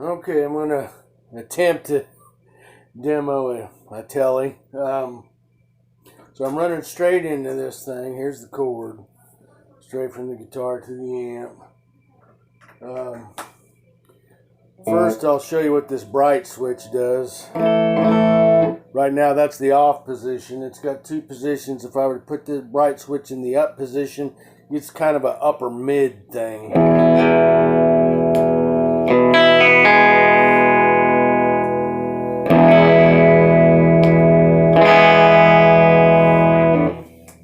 Okay, I'm gonna attempt to demo a Tele. So I'm running straight into this thing. Here's the cord, straight from the guitar to the amp. First, I'll show you what this bright switch does. Right now, that's the off position. It's got two positions. If I were to put the bright switch in the up position, it's kind of an upper mid thing.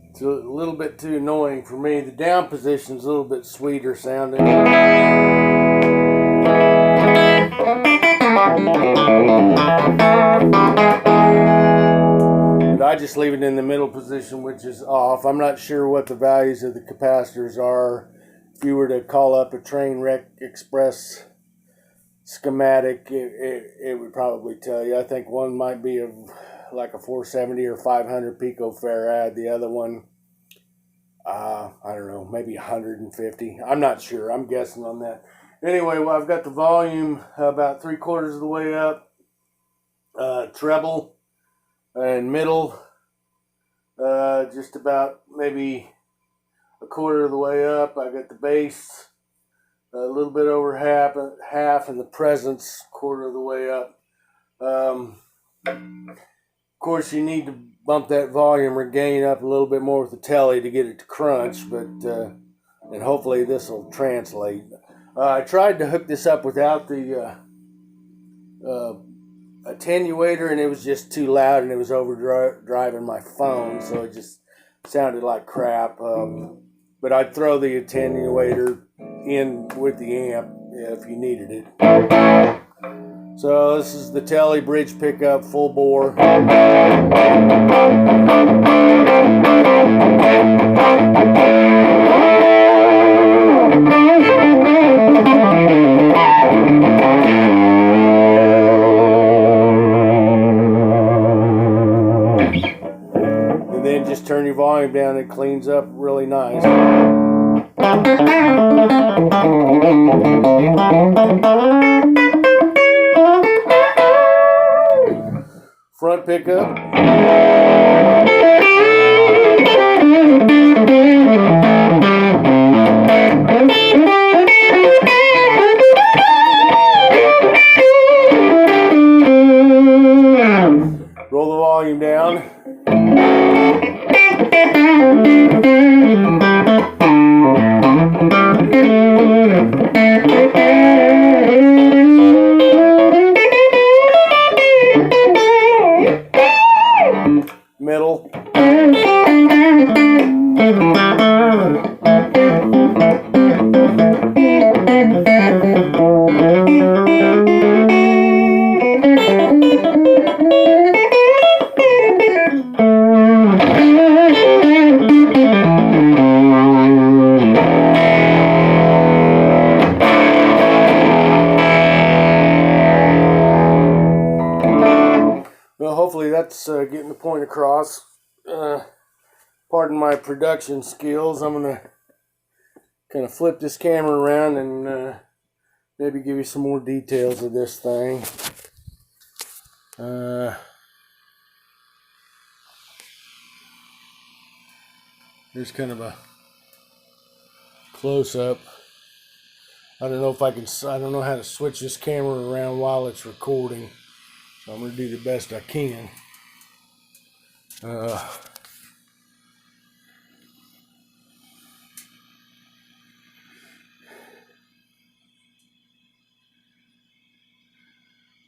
It's a little bit too annoying for me. The down position is a little bit sweeter sounding. But I just leave it in the middle position, which is off. I'm not sure what the values of the capacitors are. If you were to call up a Trainwreck Express schematic, it would probably tell you. I think one might be like a 470 or 500 picofarad. The other one, I don't know, maybe 150. I'm not sure. I'm guessing on that. Anyway, well, I've got the volume about 3/4 of the way up, treble and middle just about maybe 1/4 of the way up. I got the bass a little bit over half, and the presence 1/4 of the way up. Of course, you need to bump that volume or gain up a little bit more with the Tele to get it to crunch, but and hopefully this will translate. I tried to hook this up without the attenuator, and it was just too loud, and it was overdriving my phone, so it just sounded like crap. But I'd throw the attenuator in with the amp if you needed it. So this is the Tele bridge pickup, full bore. And then just turn your volume down, it cleans up really nice. Front pickup. Roll the volume down. Middle. Well, hopefully that's getting the point across. Pardon my production skills. I'm going to kind of flip this camera around and maybe give you some more details of this thing. Here's kind of a close-up. I don't know if I don't know how to switch this camera around while it's recording. So I'm going to do the best I can.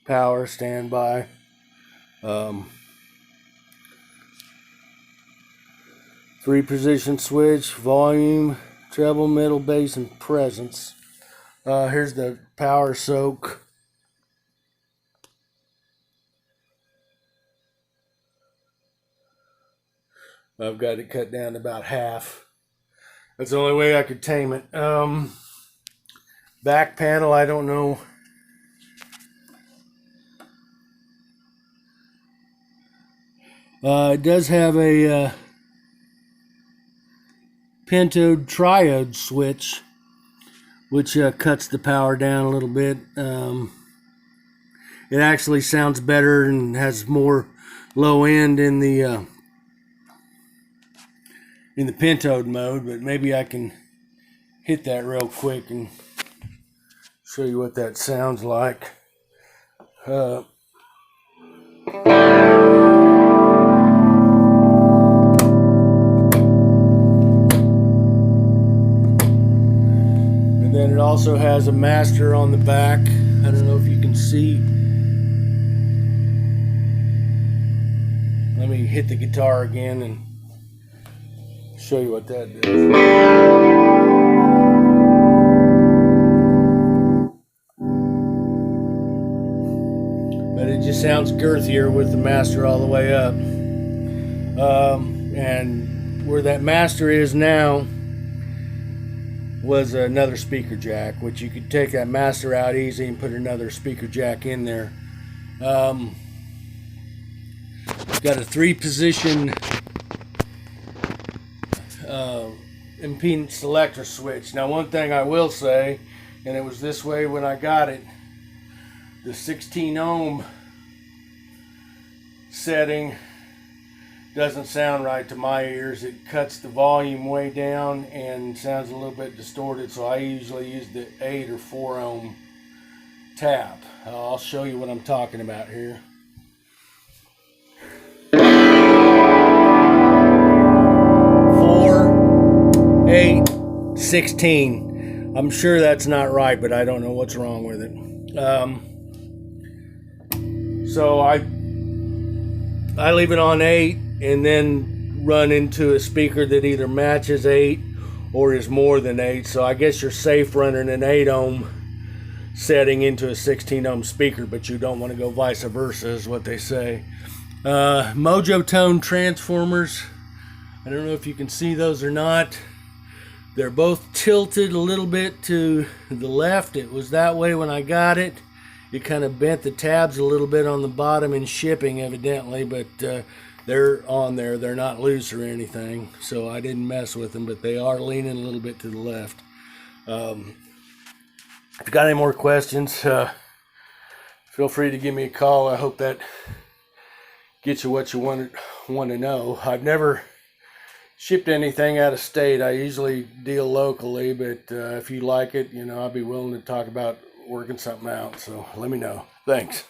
Power, standby. 3-position switch, volume, treble, middle, bass, and presence. Here's the power soak. I've got it cut down to about half. That's the only way I could tame it. Back panel, I don't know. It does have a pentode triode switch, which cuts the power down a little bit. it actually sounds better and has more low end in the pentode mode. But maybe I can hit that real quick and show you what that sounds like. And then it also has a master on the back. I don't know if you can see. Let me hit the guitar again and show you what that does. But it just sounds girthier with the master all the way up. And where that master is now was another speaker jack, which you could take that master out easy and put another speaker jack in there. Got a 3-position impedance selector switch. Now, one thing I will say, and it was this way when I got it, the 16 ohm setting doesn't sound right to my ears. It cuts the volume way down and sounds a little bit distorted, so I usually use the 8 or 4 ohm tap. I'll show you what I'm talking about here. 4, 8, 16. I'm sure that's not right, but I don't know what's wrong with it. So I leave it on 8 and then run into a speaker that either matches 8 or is more than 8. So I guess you're safe running an 8 ohm setting into a 16 ohm speaker, but you don't want to go vice versa, is what they say. Mojo tone transformers. I don't know if you can see those or not. They're both tilted a little bit to the left. It was that way when I got it. It kind of bent the tabs a little bit on the bottom in shipping, evidently, but they're on there. They're not loose or anything, so I didn't mess with them, but they are leaning a little bit to the left. If you got any more questions, feel free to give me a call. I hope that gets you what you want to know. I've never shipped anything out of state. I usually deal locally, but if you like it, I'll be willing to talk about working something out. So let me know. Thanks.